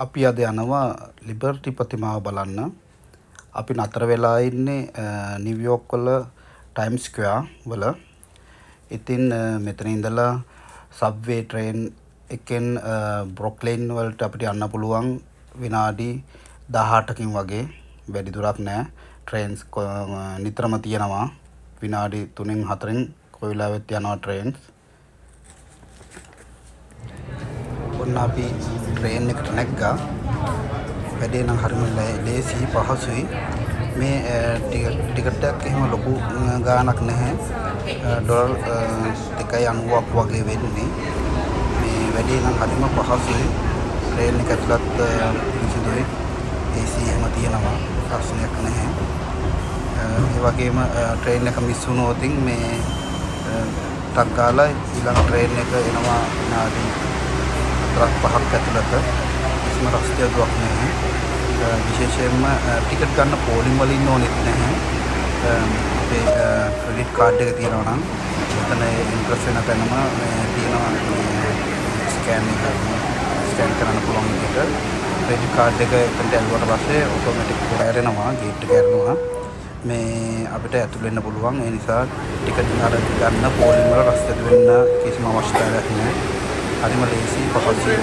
අපි අද යනවා ලිබර්ටි ප්‍රතිමාව බලන්න. අපි නතර වෙලා ඉන්නේ නිව්යෝක් වල ටයිම්ස් ස්ක්වෙයාර් වල. ඉතින් මෙතන ඉඳලා සබ්වේ ට්‍රේන් එකෙන් බ්‍රොක්ලින් වලට අපිට යන්න පුළුවන් විනාඩි 18කින් වගේ. වැඩි දුරක් නෑ. ට්‍රේන්ස් නිතරම තියෙනවා. විනාඩි 3න් 4න් කොයි වෙලාවෙත් යනවා ට්‍රේන්ස්. ඔන්න අපි ට්‍රේන් එකට නැග්ගා. වැඩේ නම් හරිම ලේසි පහසුයි. මේ ටිකට් එකක් එහෙම ලොකු ගාණක් නැහැ. ඩොලර් 2.90ක් වගේ වෙන්නේ. මේ වැඩේ නම් හරිම පහසුයි. ට්‍රේන් එක ඇතුළත් පිරිසිදුයි. AC එහෙම තියෙනවා. ප්‍රශ්නයක් නැහැ. ඒ වගේම ට්‍රේන් එක මිස් වුණොත් මේ ටක් ගාලා ඊළඟ ට්‍රේන් එක එනවා විනාඩි 4-5ක් ඇතුළත. කිසිම රස්තියාදුවක් නැහැ. විශේෂයෙන්ම ටිකට් ගන්න පෝලිම් වල ඉන්න ඕනෙත් නැහැ. අපේ ක්‍රෙඩිට් කාඩ් එක තියෙනවා නම් එතන ඉන්ට්‍රස් වෙන තැනම තියෙනවා ස්කෑන් කරන්න පුළුවන් විදිහට. ක්‍රෙඩිට් කාඩ් එක එතනට ඇල්ලුවට පස්සේ ඔටෝමැටික් ඇරෙනවා, ගේට් එක ඇරෙනවා. මේ අපිට ඇතුල් වෙන්න පුළුවන්. ඒ නිසා ටිකට් ගන්න පෝලිම් වල රස්තියාදු වෙන්න කිසිම අවශ්‍යතාවයක් නැහැ. හරිම ලේසි පහසුයි.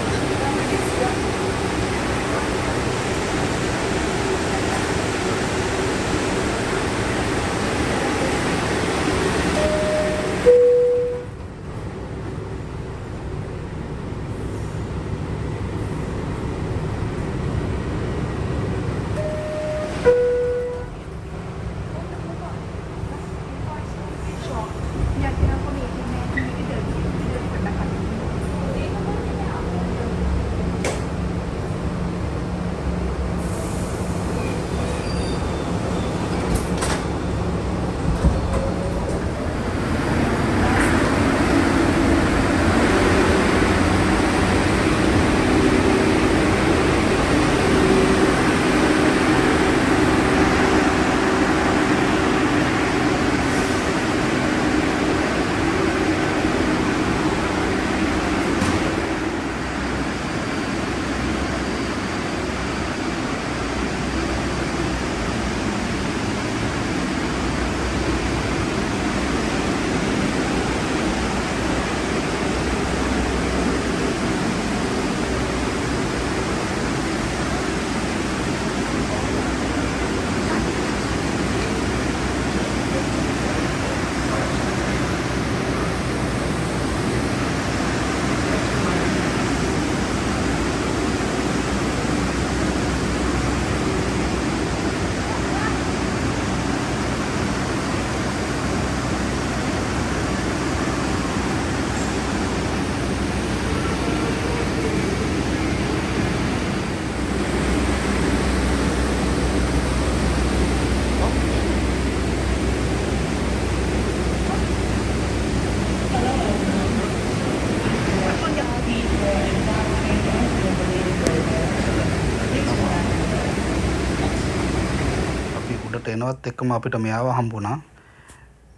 එනවත් එක්කම අපිට මෙයාව හම්බුණා.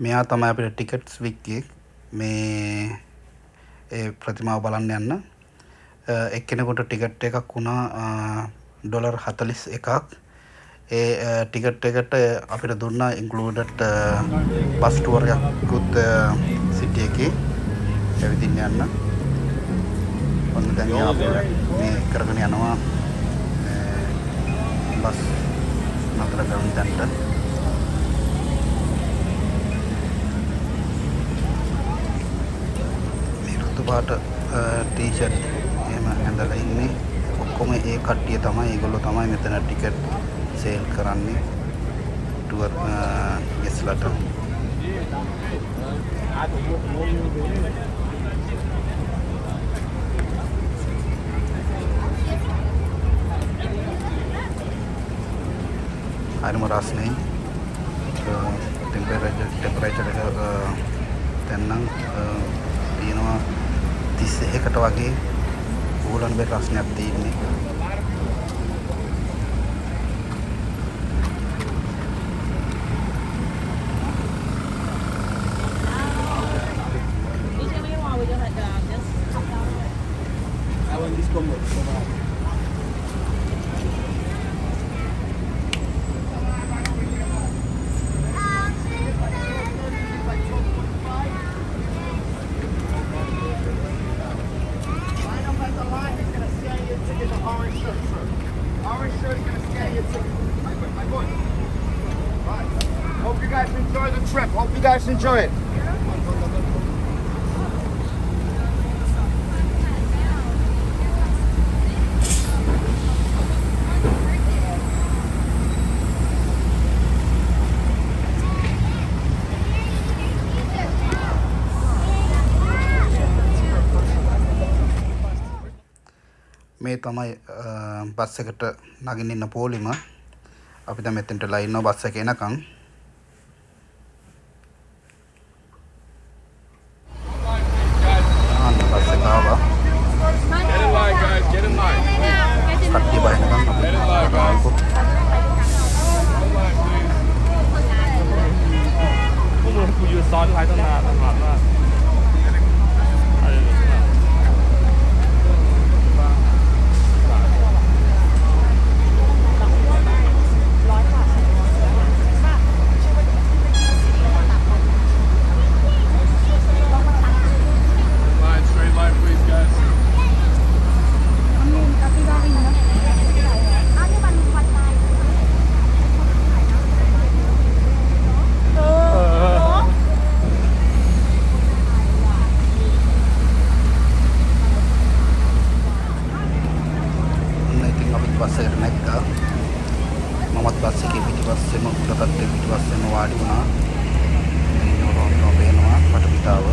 මෙයා තමයි අපිට ටිකට්ස් වික්කේ මේ ඒ ප්‍රතිමාව බලන්න යන්න. එක්කෙනෙකුට ටිකට් එකක් වුණා ඩොලර් 41ක්. ඒ ටිකට් එකට අපිට දුන්නා ඉන්ක්ලූඩඩ් බස් ටුවර් එකකුත් සිටි එකේ ඇවිදින්න යන්න. ඔන්න දැන් අපි මේ කරගෙන යනවා බස් නතර කරන තැනට. පාට ටී-ෂර්ට් එහෙම ඇඳලා ඉන්නේ. ඔක්කොම ඒ කට්ටිය තමයි. ඒගොල්ලෝ තමයි මෙතන ටිකට් සේල් කරන්නේ ටුවර් ගෙස්ලට. හරිම රස්නේ. ටෙම්පරේචර් එක දැන් නම් තියෙනවා 31කට වගේ ඌලන් බෙර රස්නයක් තියෙන්නේ. get the orange shirt, sir. Orange shirt is going to scan your ticket. My boy. Right. Hope you guys enjoy the trip. Hope you guys enjoy it. මේ තමයි බස් එකට නගින්න ඉන්න පොලිම. අපි දැන් මෙතෙන්ටලා ඉන්නවා බස් එක එනකන්. බස් එක ආවා. Get in line, guys. Get in line. කට්ටිය බහිනකන් අපි Get in line, guys. Bus එකට නැග්ගා. මමත් බස් එකේ පිටිපස්සෙම උඩ පැත්තේ පිටිපස්සෙම වාඩි වුණා. ඉන්නෝරෝ පේනවා වටපිටාව.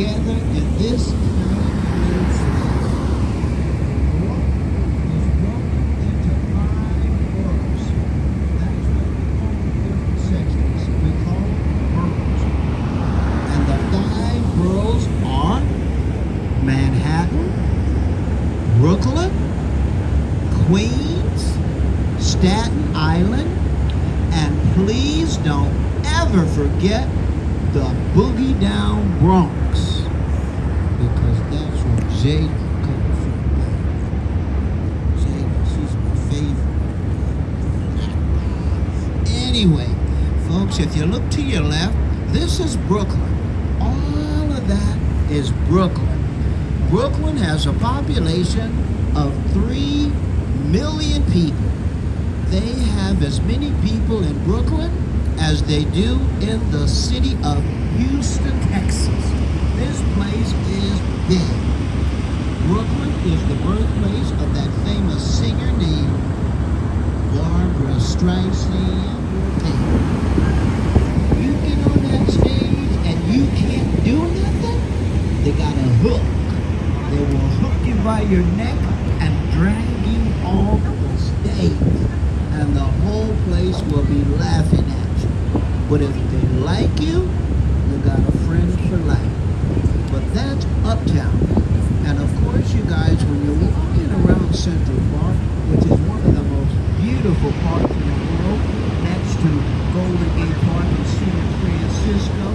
together in this tiny little place. The world is broken into 5 boroughs. That's what we call the different sections. We call them boroughs. And the 5 boroughs are Manhattan, Brooklyn, Queens, Staten Island, and please don't ever forget the Boogie Down Bronx, because that's where Jada comes from. Jada, she's my favorite. Anyway, folks, if you look to your left, this is Brooklyn. All of that is Brooklyn. Brooklyn has a population of 3 million people. They have as many people in Brooklyn as they do in the city of Houston, Texas. This place is big. Brooklyn is the birthplace of that famous singer named Barbara Streisand. You get on that stage and you can't do nothing, they got a hook. They will hook you by your neck and drag you off the stage. And the whole place will be laughing at you. But if they like you, you got a friend for life. But that's uptown. And of course, you guys, when you're walking around Central Park, which is one of the most beautiful parks in the world, next to Golden Gate Park in San Francisco,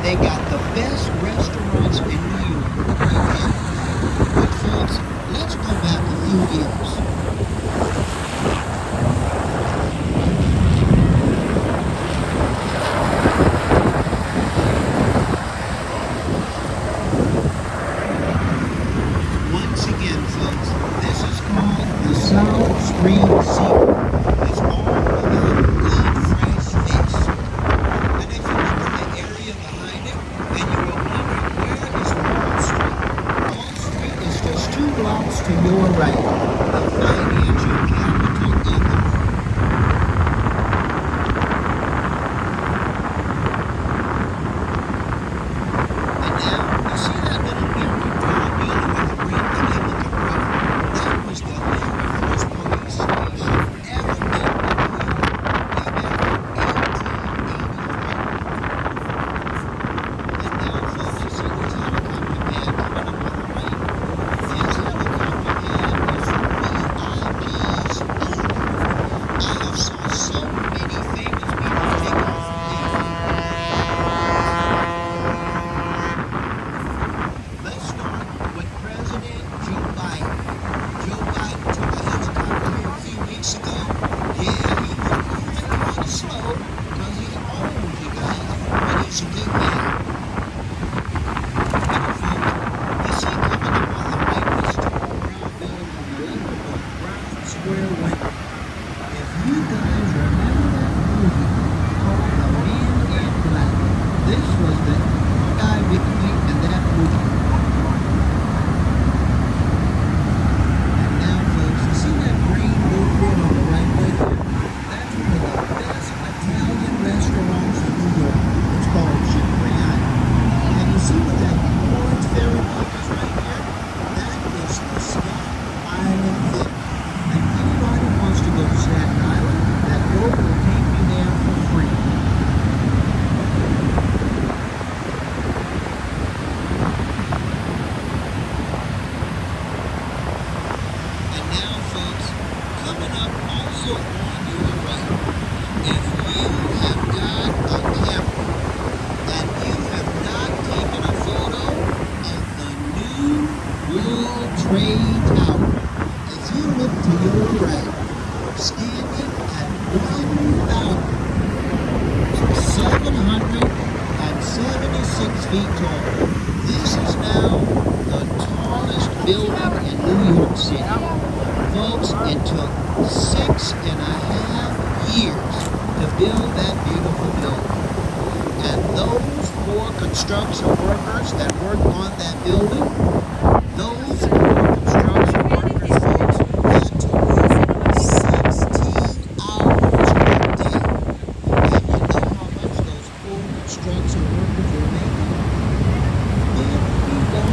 they got the best restaurants in New York right here. But folks, let's go back a few years. Once again, folks, this is called the South Street Seafood. It's all about good, fresh fish. And if you look at the area behind it, and you go because he's old, you guys, but he's a good man. You see coming up on the right, this tall brown building on the left of the brown square window. If you guys remember that movie called The Man in Black, this was the guy becoming in that movie. And now, folks, you see that green billboard on the right way there? That's one of the best Italian restaurants in New York. It's called Cipriani. And you see what that orange ferry boat is right here? That is the Staten Island thing. And anybody who wants to go to Staten Island, that boat will take you there for free. And now, folks, coming up also on your right, if you have got a camera and you have not taken a photo of the new World Trade Tower, if you look to your right, standing at 1,776 feet tall, this is now the tallest building in New York City. Folks, it took 6.5 years to build that beautiful building. And those 4 construction workers that worked on that building, those 4 construction workers, folks, had to work 16 hours a day. And you know how much those 4 construction workers were making? $50 an hour.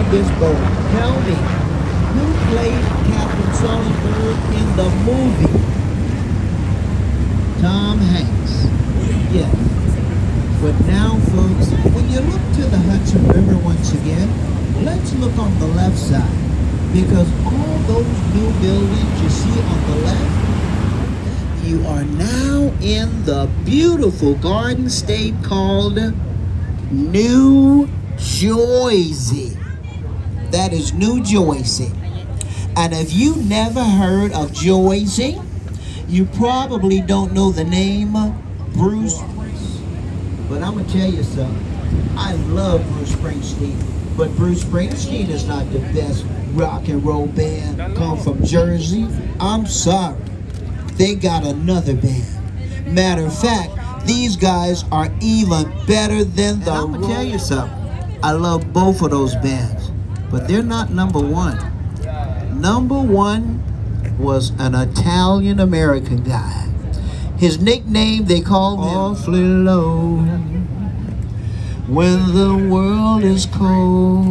This boat. Tell me, who played Captain Sullenberg in the movie? Tom Hanks. Yes. But now, folks, when you look to the Hudson River once again, let's look on the left side. Because all those new buildings you see on the left, you are now in the beautiful garden state called New Jersey. That is New Jersey. And if you never heard of Jersey, you probably don't know the name Bruce. But I'm going to tell you something. I love Bruce Springsteen. But Bruce Springsteen is not the best rock and roll band come from Jersey. I'm sorry. They got another band. Matter of fact, these guys are even better than the... And I'm going to tell you something. I love both of those bands. But they're not number one. Number one was an Italian-American guy. His nickname, they called him Awfully Low. When the world is cold,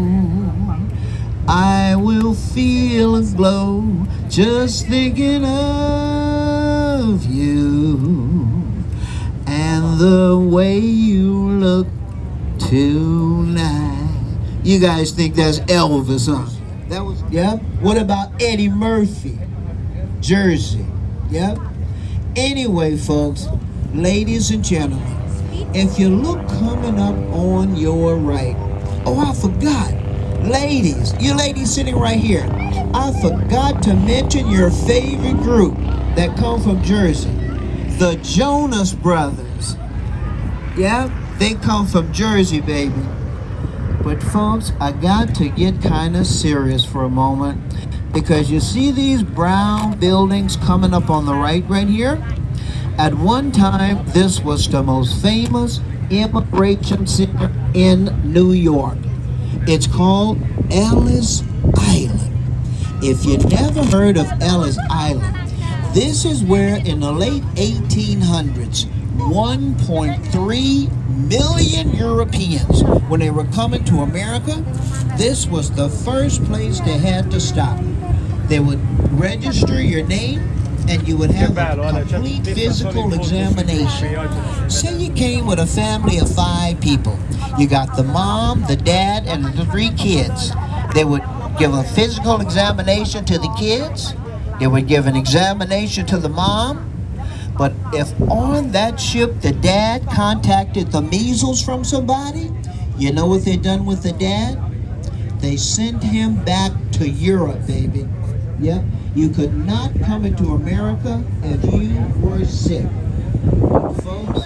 I will feel a glow just thinking of you and the way you look tonight. You guys think that's Elvis, huh? That was, yep. What about Eddie Murphy? Jersey, yep. Anyway, folks, ladies and gentlemen, if you look coming up on your right, oh, I forgot. Ladies, you ladies sitting right here, I forgot to mention your favorite group that come from Jersey, the Jonas Brothers. Yeah, they come from Jersey, baby. But folks, I got to get kind of serious for a moment, because you see these brown buildings coming up on the right here? At one time, this was the most famous immigration center in New York. It's called Ellis Island. If you never heard of Ellis Island, this is where in the late 1800s, 1.3 million Europeans, when they were coming to America, this was the first place they had to stop. They would register your name, and you would have a complete physical examination. Say you came with a family of 5 people. You got the mom, the dad, and the 3 kids. They would give a physical examination to the kids. They would give an examination to the mom. But if on that ship the dad contacted the measles from somebody, you know what they done with the dad? They sent him back to Europe, baby. Yeah, you could not come into America if you were sick. But folks,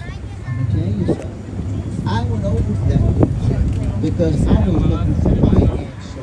I'm gonna tell you something. I went over that because I was looking for my ancestors.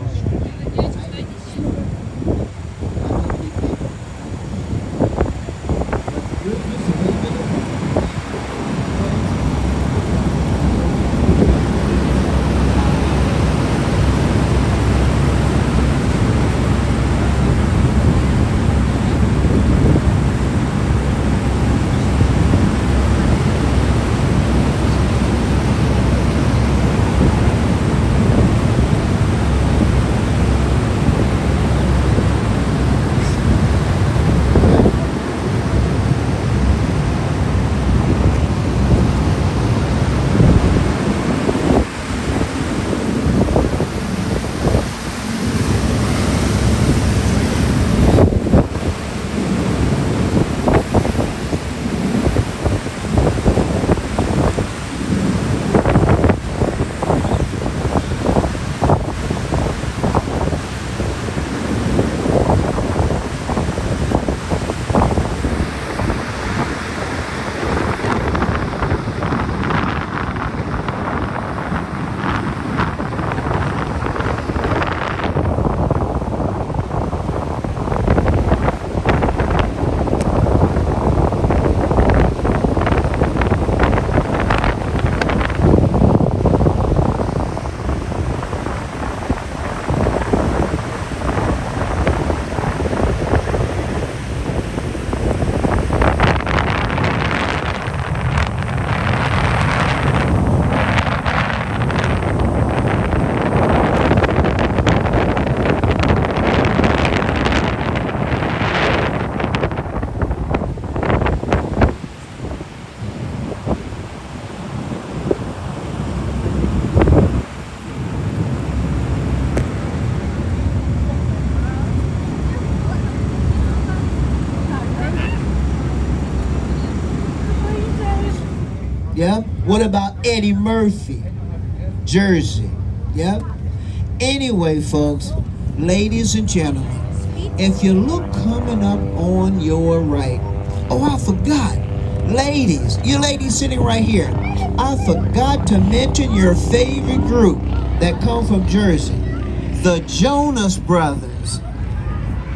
Yeah. What about Eddie Murphy? Jersey. Yeah. Anyway, folks, ladies and gentlemen, if you look coming up on your right, oh, I forgot. Ladies, you ladies sitting right here, I forgot to mention your favorite group that come from Jersey, the Jonas Brothers.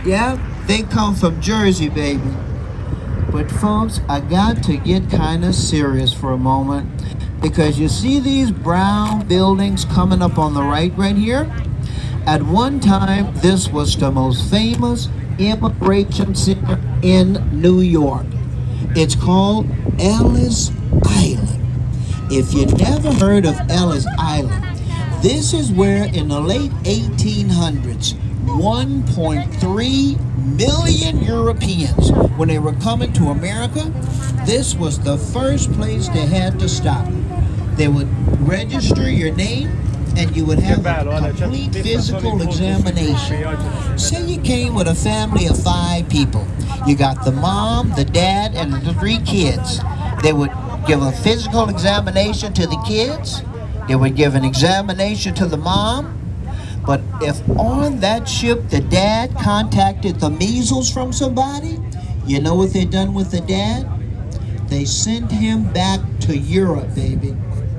Yeah, they come from Jersey, baby. But folks, I got to get kind of serious for a moment, because you see these brown buildings coming up on the right here? At one time, this was the most famous immigration center in New York. It's called Ellis Island. If you never heard of Ellis Island, this is where in the late 1800s, 1.3 million Europeans, when they were coming to America, this was the first place they had to stop. They would register your name, and you would have a complete physical examination. Say you came with a family of 5 people. You got the mom, the dad, and the 3 kids. They would give a physical examination to the kids. They would give an examination to the mom. But if on that ship the dad contacted the measles from somebody, you know what they done with the dad? They sent him back to Europe, baby.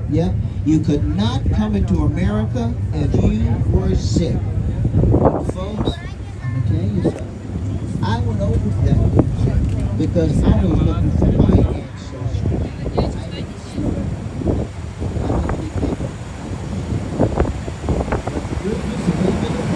Yeah, You could not come into America if you were sick. But folks, I'm going to tell you something. I went over to that museum because I was looking for my ancestry. I didn't see them. I think they came up. We're just a little bit of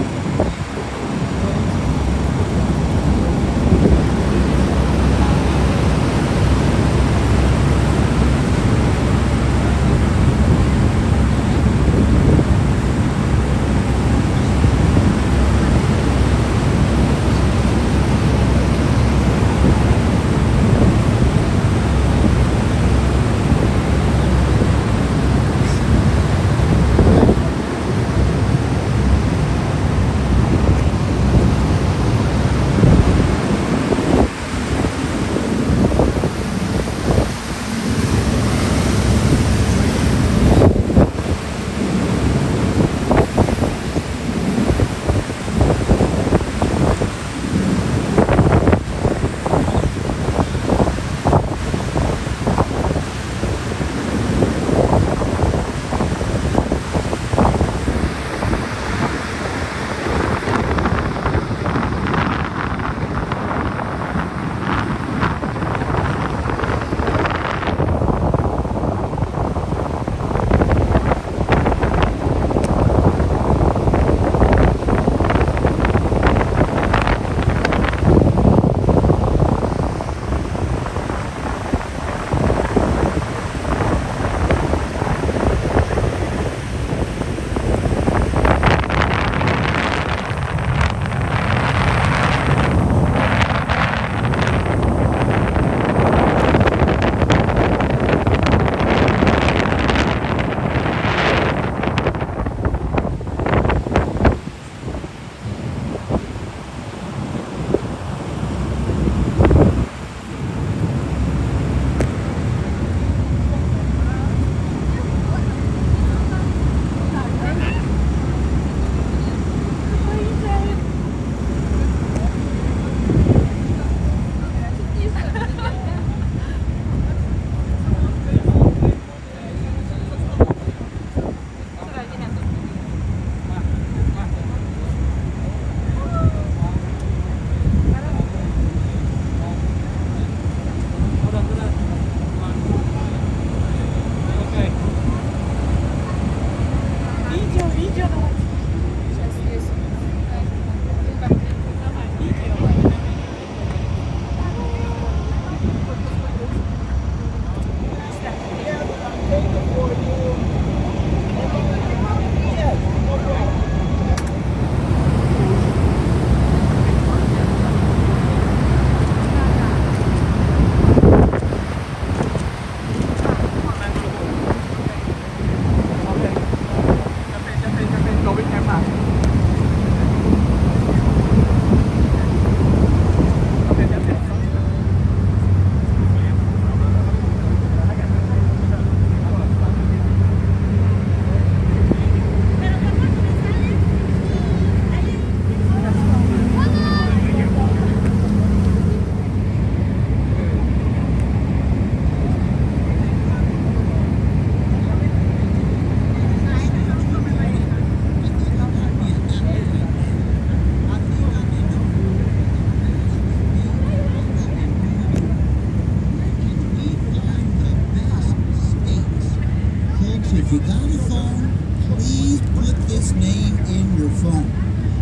if you got a phone, please put this name in your phone.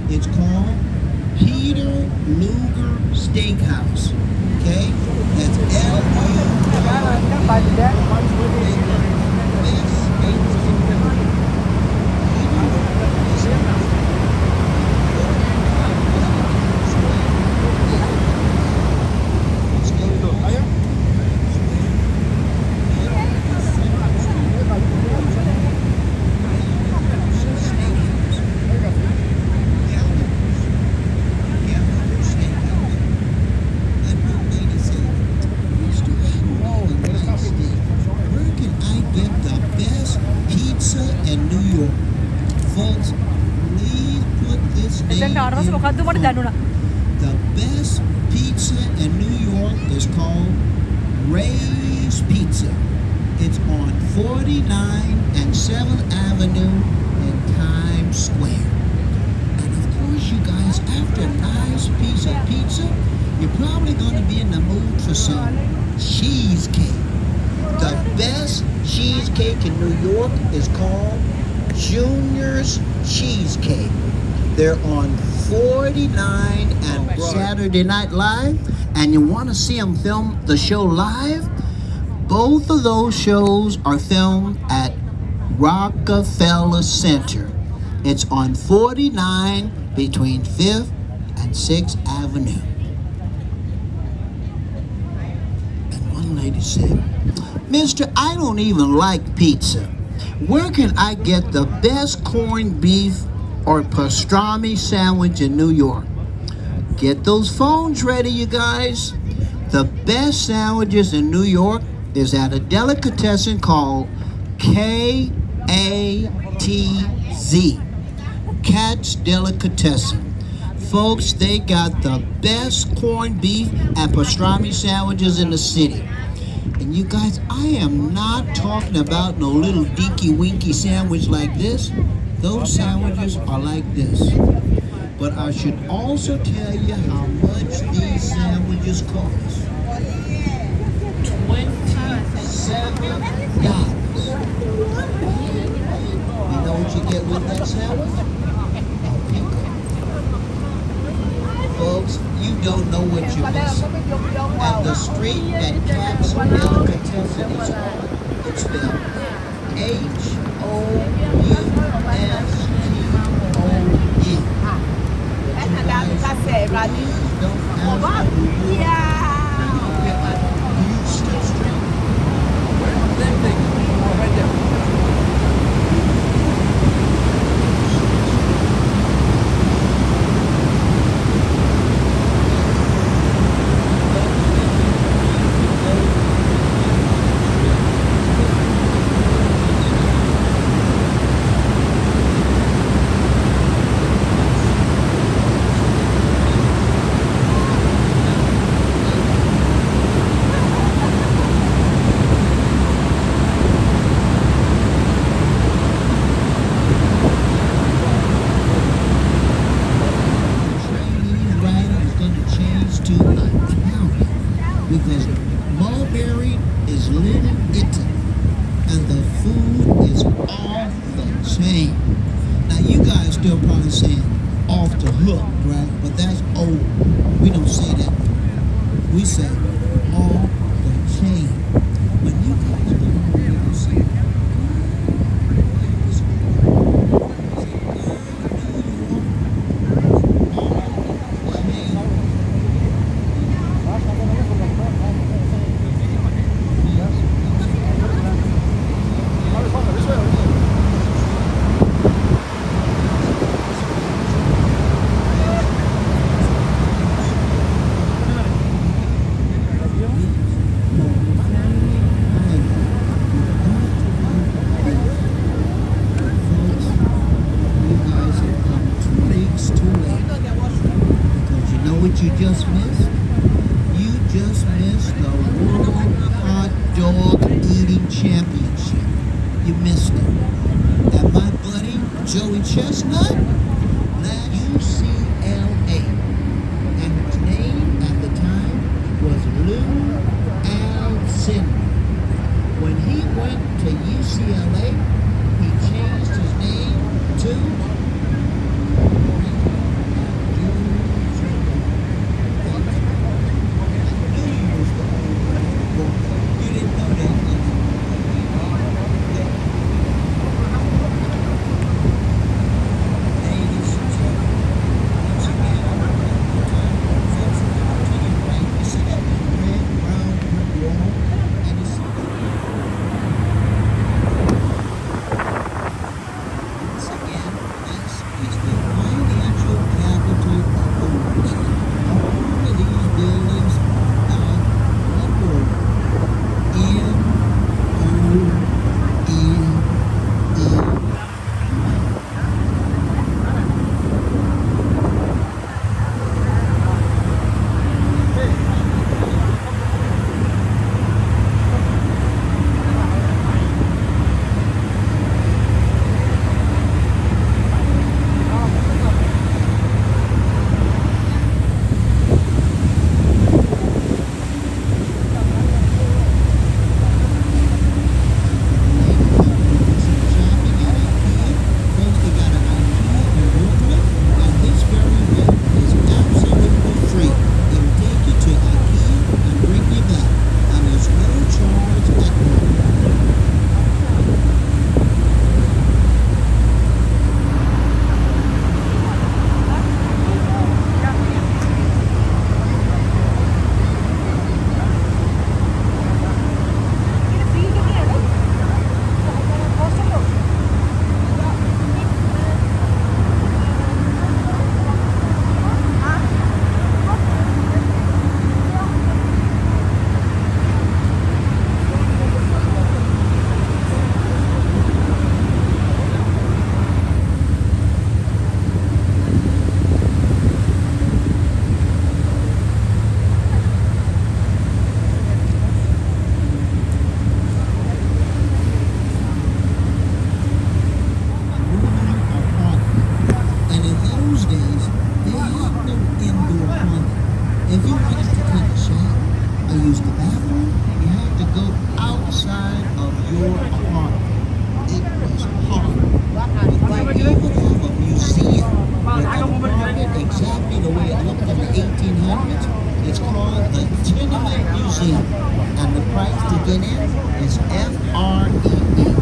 It's called Peter Luger Steakhouse. Okay? That's The best pizza in New York is called Ray's Pizza. It's on 49 and 7th Avenue in Times Square. And of course, you guys, after a nice piece of pizza, you're probably going to be in the mood for some cheesecake. The best cheesecake in New York is called Junior's Cheesecake. They're on 49 and Saturday Night Live, and you want to see them film the show live? Both of those shows are filmed at Rockefeller Center. It's on 49 between 5th and 6th Avenue. And one lady said, "Mister, I don't even like pizza. Where can I get the best corned beef or pastrami sandwich in New York?" Get those phones ready, you guys. The best sandwiches in New York is at a delicatessen called KATZ, Cat's Delicatessen. Folks, they got the best corned beef and pastrami sandwiches in the city. And you guys, I am not talking about no little dinky winky sandwich like this. Those sandwiches are like this. But I should also tell you how much these sandwiches cost. $27. You know what you get with that sandwich? A pickle. Folks, you don't know what you're missing. And the street that Cat's Delicatessen is on, it's spelled Houston. Because Mulberry is Little Italy, and the food is off the chain. Now you guys still probably saying off the hook, right? But that's old. We don't say that. We say off the chain. When you guys go home, you can say, what you just missed? You just missed the World Hot Dog Eating Championship. You missed it. And my buddy, Joey Chestnut, last UCLA. And his name at the time was Lou Alcindor. When he went to UCLA, he changed his name to 1800s. It's called the Tenement Museum, and the price to get in is FREE.